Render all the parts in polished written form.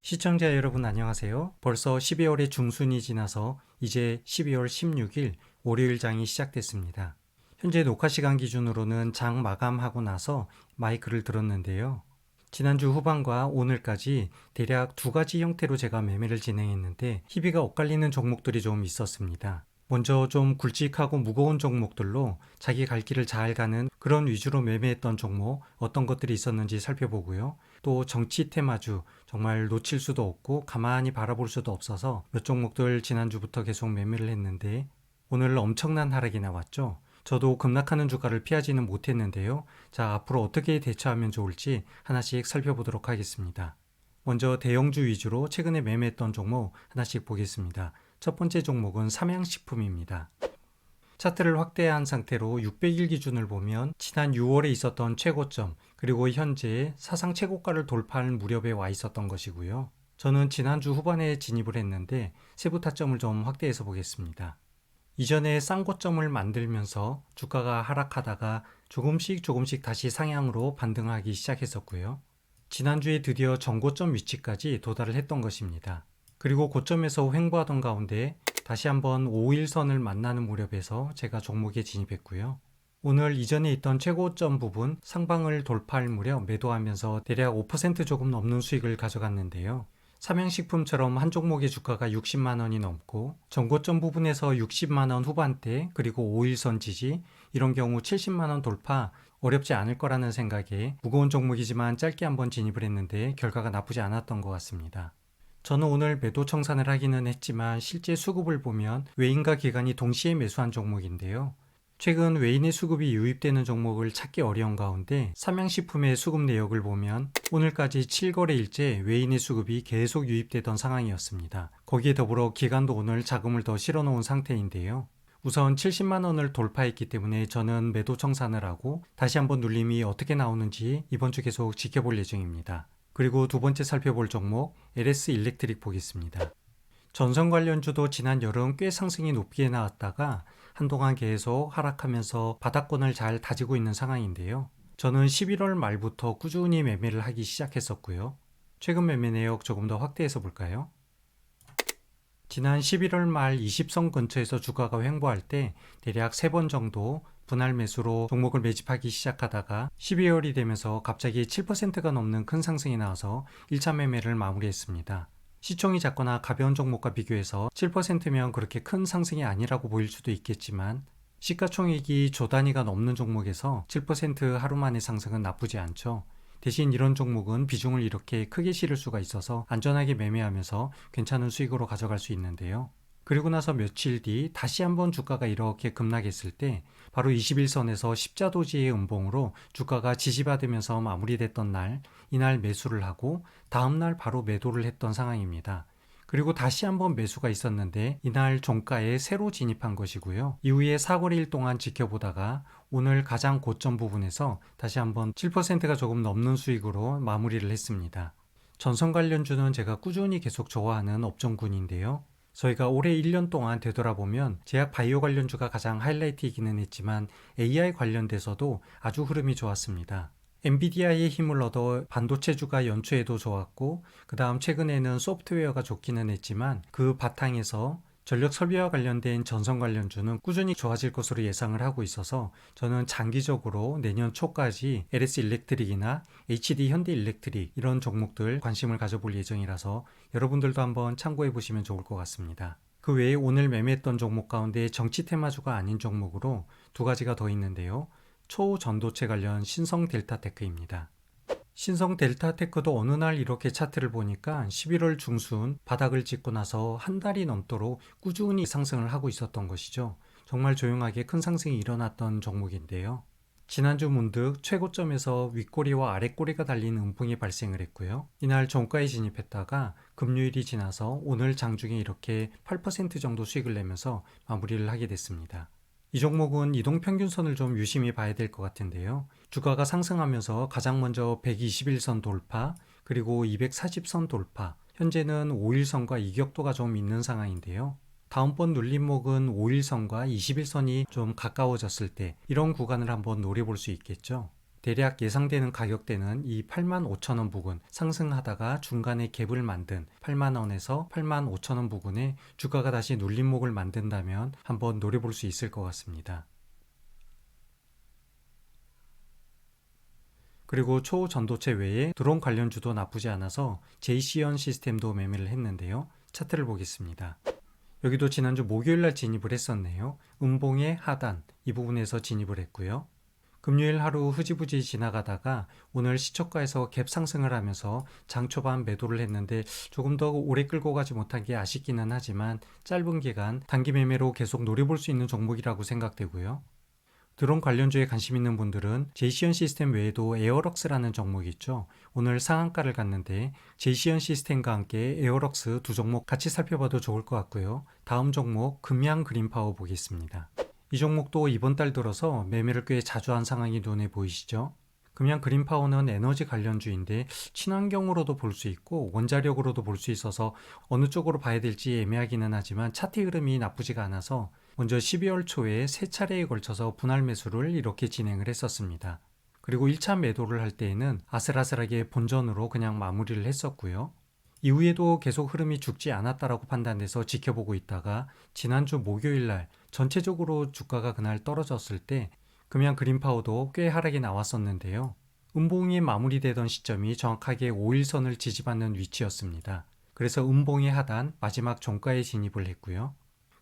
시청자 여러분 안녕하세요. 벌써 12월의 중순이 지나서 이제 12월 16일 월요일 장이 시작됐습니다. 현재 녹화 시간 기준으로는 장 마감하고 나서 마이크를 들었는데요. 지난주 후반과 오늘까지 대략 두 가지 형태로 제가 매매를 진행했는데 희비가 엇갈리는 종목들이 좀 있었습니다. 먼저 좀 굵직하고 무거운 종목들로 자기 갈 길을 잘 가는 그런 위주로 매매했던 종목 어떤 것들이 있었는지 살펴보고요. 또 정치 테마주 정말 놓칠 수도 없고 가만히 바라볼 수도 없어서 몇 종목들 지난주부터 계속 매매를 했는데 오늘 엄청난 하락이 나왔죠. 저도 급락하는 주가를 피하지는 못했는데요. 자, 앞으로 어떻게 대처하면 좋을지 하나씩 살펴보도록 하겠습니다. 먼저 대형주 위주로 최근에 매매했던 종목 하나씩 보겠습니다. 첫 번째 종목은 삼양식품입니다. 차트를 확대한 상태로 600일 기준을 보면 지난 6월에 있었던 최고점 그리고 현재 사상 최고가를 돌파할 무렵에 와 있었던 것이고요. 저는 지난주 후반에 진입을 했는데 세부 타점을 좀 확대해서 보겠습니다. 이전에 쌍고점을 만들면서 주가가 하락하다가 조금씩 다시 상향으로 반등하기 시작했었고요. 지난주에 드디어 전고점 위치까지 도달을 했던 것입니다. 그리고 고점에서 횡보하던 가운데 다시 한번 5일선을 만나는 무렵에서 제가 종목에 진입했고요. 오늘 이전에 있던 최고점 부분 상방을 돌파할 무렵 매도하면서 대략 5% 조금 넘는 수익을 가져갔는데요. 삼양식품처럼 한 종목의 주가가 60만 원이 넘고 전고점 부분에서 60만 원 후반대 그리고 5일선 지지 이런 경우 70만 원 돌파 어렵지 않을 거라는 생각에 무거운 종목이지만 짧게 한번 진입을 했는데 결과가 나쁘지 않았던 것 같습니다. 저는 오늘 매도 청산을 하기는 했지만 실제 수급을 보면 외인과 기관이 동시에 매수한 종목인데요. 최근 외인의 수급이 유입되는 종목을 찾기 어려운 가운데 삼양식품의 수급 내역을 보면 오늘까지 7거래일째 외인의 수급이 계속 유입되던 상황이었습니다. 거기에 더불어 기관도 오늘 자금을 더 실어놓은 상태인데요. 우선 70만 원을 돌파했기 때문에 저는 매도 청산을 하고 다시 한번 눌림이 어떻게 나오는지 이번 주 계속 지켜볼 예정입니다. 그리고 두 번째 살펴볼 종목 LS 일렉트릭 보겠습니다. 전선 관련주도 지난 여름 꽤 상승이 높게 나왔다가 한동안 계속 하락하면서 바닥권을 잘 다지고 있는 상황인데요. 저는 11월 말부터 꾸준히 매매를 하기 시작했었고요. 최근 매매 내역 조금 더 확대해서 볼까요? 지난 11월 말 20선 근처에서 주가가 횡보할 때 대략 3번 정도 분할 매수로 종목을 매집하기 시작하다가 12월이 되면서 갑자기 7%가 넘는 큰 상승이 나와서 1차 매매를 마무리했습니다. 시총이 작거나 가벼운 종목과 비교해서 7%면 그렇게 큰 상승이 아니라고 보일 수도 있겠지만 시가총액이 조 단위가 넘는 종목에서 7% 하루 만의 상승은 나쁘지 않죠. 대신 이런 종목은 비중을 이렇게 크게 실을 수가 있어서 안전하게 매매하면서 괜찮은 수익으로 가져갈 수 있는데요. 그리고 나서 며칠 뒤 다시 한번 주가가 이렇게 급락했을 때 바로 21선에서 십자도지의 음봉으로 주가가 지지받으면서 마무리됐던 날, 이날 매수를 하고 다음날 바로 매도를 했던 상황입니다. 그리고 다시 한번 매수가 있었는데 이날 종가에 새로 진입한 것이고요. 이후에 4거래일 동안 지켜보다가 오늘 가장 고점 부분에서 다시 한번 7%가 조금 넘는 수익으로 마무리를 했습니다. 전선 관련주는 제가 꾸준히 계속 좋아하는 업종군인데요. 저희가 올해 1년 동안 되돌아보면 제약 바이오 관련주가 가장 하이라이트이기는 했지만 AI 관련돼서도 아주 흐름이 좋았습니다. 엔비디아의 힘을 얻어 반도체주가 연초에도 좋았고 그 다음 최근에는 소프트웨어가 좋기는 했지만 그 바탕에서 전력 설비와 관련된 전선 관련주는 꾸준히 좋아질 것으로 예상을 하고 있어서 저는 장기적으로 내년 초까지 LS 일렉트릭이나 HD 현대 일렉트릭 이런 종목들 관심을 가져볼 예정이라서 여러분들도 한번 참고해 보시면 좋을 것 같습니다. 그 외에 오늘 매매했던 종목 가운데 정치 테마주가 아닌 종목으로 두 가지가 더 있는데요. 초전도체 관련 신성 델타테크입니다. 신성 델타테크도 어느 날 이렇게 차트를 보니까 11월 중순 바닥을 찍고 나서 한 달이 넘도록 꾸준히 상승을 하고 있었던 것이죠. 정말 조용하게 큰 상승이 일어났던 종목인데요. 지난주 문득 최고점에서 윗꼬리와 아랫꼬리가 달린 음봉이 발생을 했고요. 이날 종가에 진입했다가 금요일이 지나서 오늘 장중에 이렇게 8% 정도 수익을 내면서 마무리를 하게 됐습니다. 이 종목은 이동평균선을 좀 유심히 봐야 될 것 같은데요. 주가가 상승하면서 가장 먼저 121선 돌파, 그리고 240선 돌파, 현재는 5일선과 이격도가 좀 있는 상황인데요. 다음번 눌림목은 5일선과 21선이 좀 가까워졌을 때 이런 구간을 한번 노려볼 수 있겠죠. 대략 예상되는 가격대는 이 85,000원 부근 상승하다가 중간에 갭을 만든 8만원에서 85,000원 부근에 주가가 다시 눌림목을 만든다면 한번 노려볼 수 있을 것 같습니다. 그리고 초전도체 외에 드론 관련주도 나쁘지 않아서 제이시언 시스템도 매매를 했는데요. 차트를 보겠습니다. 여기도 지난주 목요일날 진입을 했었네요. 음봉의 하단 이 부분에서 진입을 했고요. 금요일 하루 흐지부지 지나가다가 오늘 시초가에서 갭 상승을 하면서 장 초반 매도를 했는데 조금 더 오래 끌고 가지 못한 게 아쉽기는 하지만 짧은 기간 단기 매매로 계속 노려볼 수 있는 종목이라고 생각되고요. 드론 관련주에 관심 있는 분들은 제이시언 시스템 외에도 에어럭스라는 종목이 있죠. 오늘 상한가를 갔는데 제이시언 시스템과 함께 에어럭스 두 종목 같이 살펴봐도 좋을 것 같고요. 다음 종목 금양 그린파워 보겠습니다. 이 종목도 이번 달 들어서 매매를 꽤 자주 한 상황이 눈에 보이시죠? 금양 그린파워는 에너지 관련주인데 친환경으로도 볼 수 있고 원자력으로도 볼 수 있어서 어느 쪽으로 봐야 될지 애매하기는 하지만 차트 흐름이 나쁘지가 않아서 먼저 12월 초에 세 차례에 걸쳐서 분할 매수를 이렇게 진행을 했었습니다. 그리고 1차 매도를 할 때에는 아슬아슬하게 본전으로 그냥 마무리를 했었고요. 이후에도 계속 흐름이 죽지 않았다라고 판단돼서 지켜보고 있다가 지난주 목요일 날 전체적으로 주가가 그날 떨어졌을 때 금양 그린파워도 꽤 하락이 나왔었는데요. 음봉이 마무리되던 시점이 정확하게 5일선을 지지받는 위치였습니다. 그래서 음봉의 하단 마지막 종가에 진입을 했고요.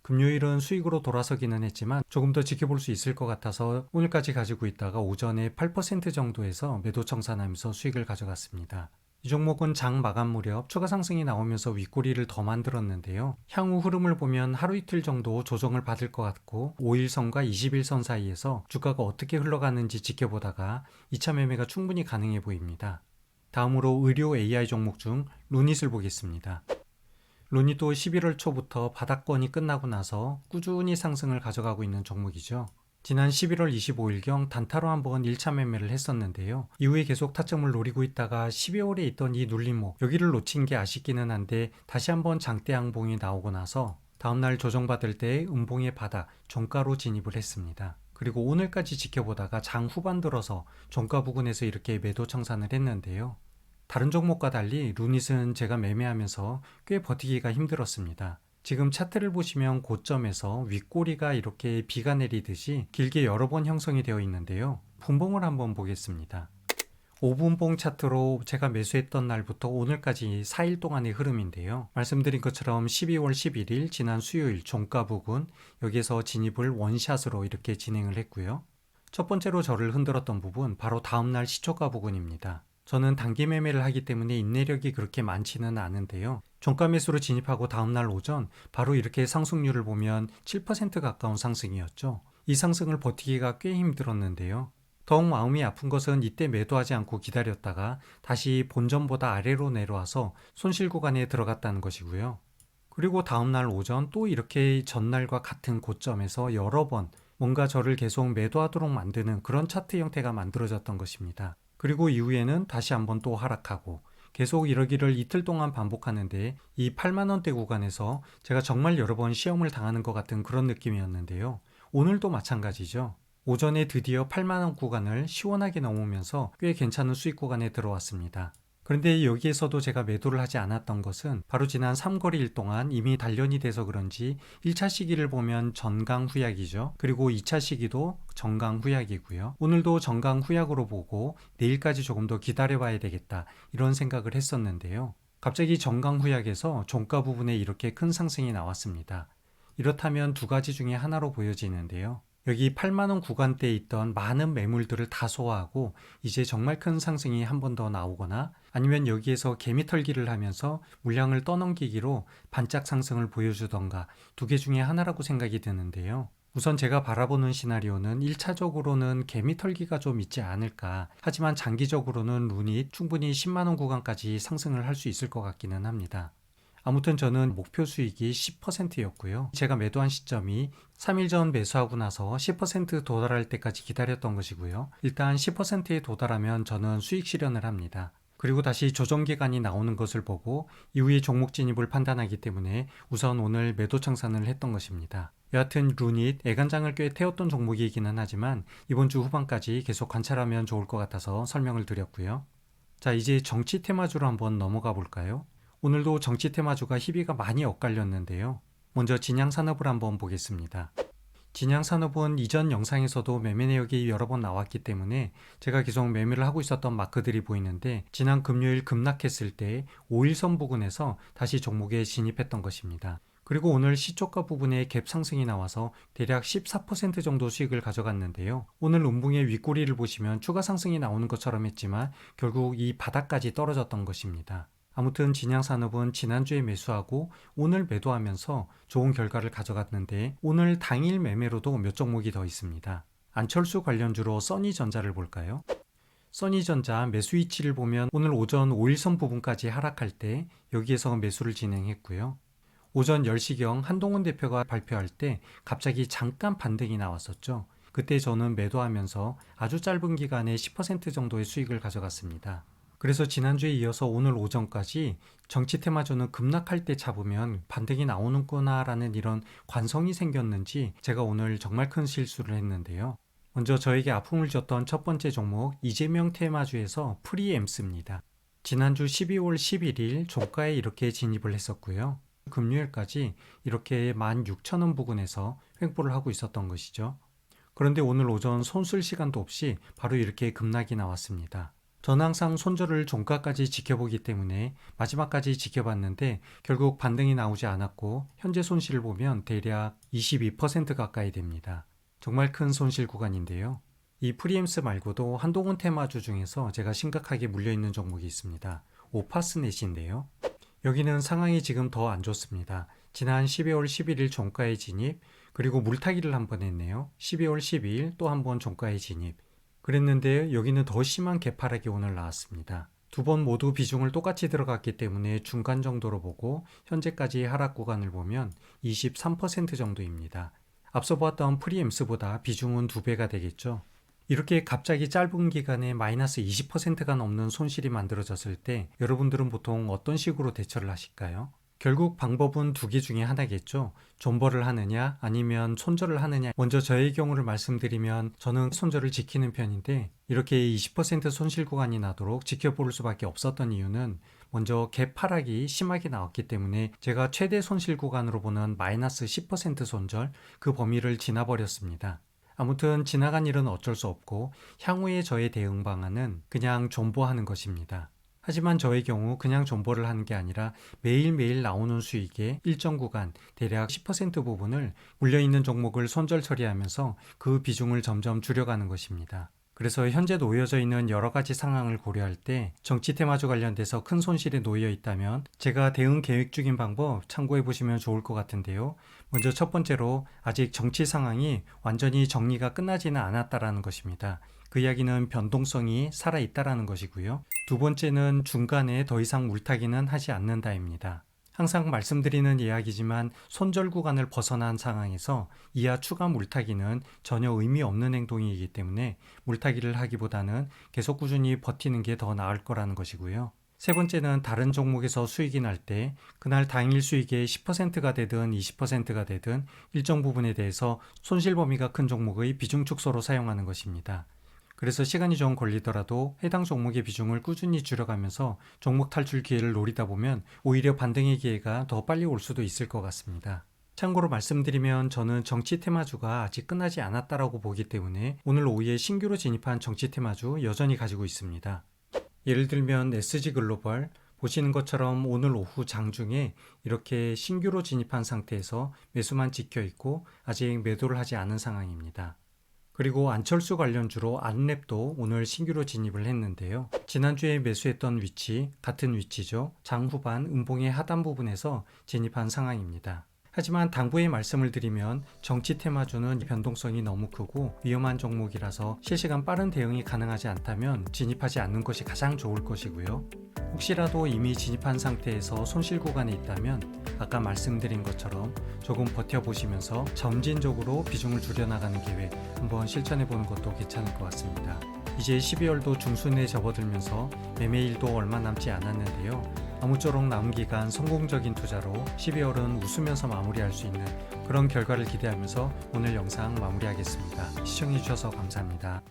금요일은 수익으로 돌아서기는 했지만 조금 더 지켜볼 수 있을 것 같아서 오늘까지 가지고 있다가 오전에 8% 정도에서 매도 청산하면서 수익을 가져갔습니다. 이 종목은 장 마감 무렵 추가 상승이 나오면서 윗꼬리를 더 만들었는데요. 향후 흐름을 보면 하루 이틀 정도 조정을 받을 것 같고 5일선과 20일선 사이에서 주가가 어떻게 흘러가는지 지켜보다가 2차 매매가 충분히 가능해 보입니다. 다음으로 의료 AI 종목 중 루닛을 보겠습니다. 루닛도 11월 초부터 바닥권이 끝나고 나서 꾸준히 상승을 가져가고 있는 종목이죠. 지난 11월 25일경 단타로 한번 1차 매매를 했었는데요. 이후에 계속 타점을 노리고 있다가 12월에 있던 이 눌림목 여기를 놓친 게 아쉽기는 한데 다시 한번 장대 양봉이 나오고 나서 다음날 조정받을 때 음봉의 바닥 종가로 진입을 했습니다. 그리고 오늘까지 지켜보다가 장 후반 들어서 종가 부근에서 이렇게 매도 청산을 했는데요. 다른 종목과 달리 루닛은 제가 매매하면서 꽤 버티기가 힘들었습니다. 지금 차트를 보시면 고점에서 윗꼬리가 이렇게 비가 내리듯이 길게 여러 번 형성이 되어 있는데요. 분봉을 한번 보겠습니다. 5분봉 차트로 제가 매수했던 날부터 오늘까지 4일 동안의 흐름인데요. 말씀드린 것처럼 12월 11일 지난 수요일 종가 부근 여기에서 진입을 원샷으로 이렇게 진행을 했고요. 첫 번째로 저를 흔들었던 부분 바로 다음날 시초가 부근입니다. 저는 단기 매매를 하기 때문에 인내력이 그렇게 많지는 않은데요. 종가 매수로 진입하고 다음날 오전 바로 이렇게 상승률을 보면 7% 가까운 상승이었죠. 이 상승을 버티기가 꽤 힘들었는데요. 더욱 마음이 아픈 것은 이때 매도하지 않고 기다렸다가 다시 본전보다 아래로 내려와서 손실 구간에 들어갔다는 것이고요. 그리고 다음날 오전 또 이렇게 전날과 같은 고점에서 여러 번 뭔가 저를 계속 매도하도록 만드는 그런 차트 형태가 만들어졌던 것입니다. 그리고 이후에는 다시 한번 또 하락하고 계속 이러기를 이틀 동안 반복하는데 이 8만원대 구간에서 제가 정말 여러 번 시험을 당하는 것 같은 그런 느낌이었는데요. 오늘도 마찬가지죠. 오전에 드디어 8만원 구간을 시원하게 넘으면서 꽤 괜찮은 수익 구간에 들어왔습니다. 그런데 여기에서도 제가 매도를 하지 않았던 것은 바로 지난 3거래일 동안 이미 단련이 돼서 그런지 1차 시기를 보면 전강 후약이죠. 그리고 2차 시기도 전강 후약이고요. 오늘도 전강 후약으로 보고 내일까지 조금 더 기다려봐야 되겠다 이런 생각을 했었는데요. 갑자기 전강 후약에서 종가 부분에 이렇게 큰 상승이 나왔습니다. 이렇다면 두 가지 중에 하나로 보여지는데요. 여기 8만원 구간대에 있던 많은 매물들을 다 소화하고 이제 정말 큰 상승이 한 번 더 나오거나 아니면 여기에서 개미털기를 하면서 물량을 떠넘기기로 반짝 상승을 보여주던가 두 개 중에 하나라고 생각이 드는데요. 우선 제가 바라보는 시나리오는 1차적으로는 개미털기가 좀 있지 않을까. 하지만 장기적으로는 루닛 충분히 10만원 구간까지 상승을 할 수 있을 것 같기는 합니다. 아무튼 저는 목표 수익이 10%였고요. 제가 매도한 시점이 3일 전 매수하고 나서 10% 도달할 때까지 기다렸던 것이고요. 일단 10%에 도달하면 저는 수익 실현을 합니다. 그리고 다시 조정 기간이 나오는 것을 보고 이후에 종목 진입을 판단하기 때문에 우선 오늘 매도 청산을 했던 것입니다. 여하튼 루닛, 애간장을 꽤 태웠던 종목이기는 하지만 이번 주 후반까지 계속 관찰하면 좋을 것 같아서 설명을 드렸고요. 자, 이제 정치 테마주로 한번 넘어가 볼까요? 오늘도 정치 테마주가 희비가 많이 엇갈렸는데요. 먼저 진양산업을 한번 보겠습니다. 진양산업은 이전 영상에서도 매매 내역이 여러 번 나왔기 때문에 제가 계속 매매를 하고 있었던 마크들이 보이는데, 지난 금요일 급락했을 때 5일선 부근에서 다시 종목에 진입했던 것입니다. 그리고 오늘 시초가 부분에 갭 상승이 나와서 대략 14% 정도 수익을 가져갔는데요. 오늘 음봉의 윗꼬리를 보시면 추가 상승이 나오는 것처럼 했지만 결국 이 바닥까지 떨어졌던 것입니다. 아무튼 진양산업은 지난주에 매수하고 오늘 매도하면서 좋은 결과를 가져갔는데, 오늘 당일 매매로도 몇 종목이 더 있습니다. 안철수 관련주로 써니전자를 볼까요? 써니전자 매수 위치를 보면 오늘 오전 5일선 부분까지 하락할 때 여기에서 매수를 진행했고요. 오전 10시경 한동훈 대표가 발표할 때 갑자기 잠깐 반등이 나왔었죠. 그때 저는 매도하면서 아주 짧은 기간에 10% 정도의 수익을 가져갔습니다. 그래서 지난주에 이어서 오늘 오전까지 정치 테마주는 급락할 때 잡으면 반등이 나오는구나 라는 이런 관성이 생겼는지 제가 오늘 정말 큰 실수를 했는데요. 먼저 저에게 아픔을 줬던 첫 번째 종목, 이재명 테마주에서 프리엠스입니다. 지난주 12월 11일 종가에 이렇게 진입을 했었고요. 금요일까지 이렇게 16,000원 부근에서 횡보를 하고 있었던 것이죠. 그런데 오늘 오전 손쓸 시간도 없이 바로 이렇게 급락이 나왔습니다. 저는 항상 손절을 종가까지 지켜보기 때문에 마지막까지 지켜봤는데 결국 반등이 나오지 않았고, 현재 손실을 보면 대략 22% 가까이 됩니다. 정말 큰 손실 구간인데요. 이 프리엠스 말고도 한동훈 테마주 중에서 제가 심각하게 물려있는 종목이 있습니다. 오파스넷인데요. 여기는 상황이 지금 더 안 좋습니다. 지난 12월 11일 종가에 진입, 그리고 물타기를 한번 했네요. 12월 12일 또 한 번 종가에 진입. 그랬는데 여기는 더 심한 개파락이 오늘 나왔습니다. 두 번 모두 비중을 똑같이 들어갔기 때문에 중간 정도로 보고 현재까지 하락 구간을 보면 23% 정도입니다. 앞서 보았던 프리엠스보다 비중은 2배가 되겠죠. 이렇게 갑자기 짧은 기간에 마이너스 20%가 넘는 손실이 만들어졌을 때 여러분들은 보통 어떤 식으로 대처를 하실까요? 결국 방법은 두 개 중에 하나겠죠. 존버를 하느냐 아니면 손절을 하느냐. 먼저 저의 경우를 말씀드리면 저는 손절을 지키는 편인데, 이렇게 20% 손실 구간이 나도록 지켜볼 수밖에 없었던 이유는 먼저 갭 하락이 심하게 나왔기 때문에 제가 최대 손실 구간으로 보는 마이너스 10% 손절, 그 범위를 지나버렸습니다. 아무튼 지나간 일은 어쩔 수 없고 향후의 저의 대응 방안은 그냥 존버하는 것입니다. 하지만 저의 경우 그냥 존버를 하는 게 아니라 매일매일 나오는 수익의 일정 구간, 대략 10% 부분을 물려있는 종목을 손절 처리하면서 그 비중을 점점 줄여가는 것입니다. 그래서 현재 놓여져 있는 여러 가지 상황을 고려할 때 정치 테마주 관련돼서 큰 손실에 놓여 있다면 제가 대응 계획 중인 방법 참고해 보시면 좋을 것 같은데요. 먼저 첫 번째로 아직 정치 상황이 완전히 정리가 끝나지는 않았다라는 것입니다. 그 이야기는 변동성이 살아있다라는 것이고요. 두 번째는 중간에 더 이상 물타기는 하지 않는다입니다. 항상 말씀드리는 이야기지만 손절 구간을 벗어난 상황에서 이하 추가 물타기는 전혀 의미 없는 행동이기 때문에 물타기를 하기보다는 계속 꾸준히 버티는 게 더 나을 거라는 것이고요. 세 번째는 다른 종목에서 수익이 날 때 그날 당일 수익의 10%가 되든 20%가 되든 일정 부분에 대해서 손실 범위가 큰 종목의 비중 축소로 사용하는 것입니다. 그래서 시간이 좀 걸리더라도 해당 종목의 비중을 꾸준히 줄여가면서 종목 탈출 기회를 노리다 보면 오히려 반등의 기회가 더 빨리 올 수도 있을 것 같습니다. 참고로 말씀드리면 저는 정치 테마주가 아직 끝나지 않았다라고 보기 때문에 오늘 오후에 신규로 진입한 정치 테마주 여전히 가지고 있습니다. 예를 들면 SG글로벌, 보시는 것처럼 오늘 오후 장중에 이렇게 신규로 진입한 상태에서 매수만 찍혀 있고 아직 매도를 하지 않은 상황입니다. 그리고 안철수 관련주로 안랩도 오늘 신규로 진입을 했는데요. 지난주에 매수했던 위치, 같은 위치죠. 장 후반 음봉의 하단 부분에서 진입한 상황입니다. 하지만 당부의 말씀을 드리면 정치 테마주는 변동성이 너무 크고 위험한 종목이라서 실시간 빠른 대응이 가능하지 않다면 진입하지 않는 것이 가장 좋을 것이고요. 혹시라도 이미 진입한 상태에서 손실 구간에 있다면 아까 말씀드린 것처럼 조금 버텨보시면서 점진적으로 비중을 줄여나가는 계획 한번 실천해보는 것도 괜찮을 것 같습니다. 이제 12월도 중순에 접어들면서 매매일도 얼마 남지 않았는데요. 아무쪼록 남은 기간 성공적인 투자로 12월은 웃으면서 마무리할 수 있는 그런 결과를 기대하면서 오늘 영상 마무리하겠습니다. 시청해주셔서 감사합니다.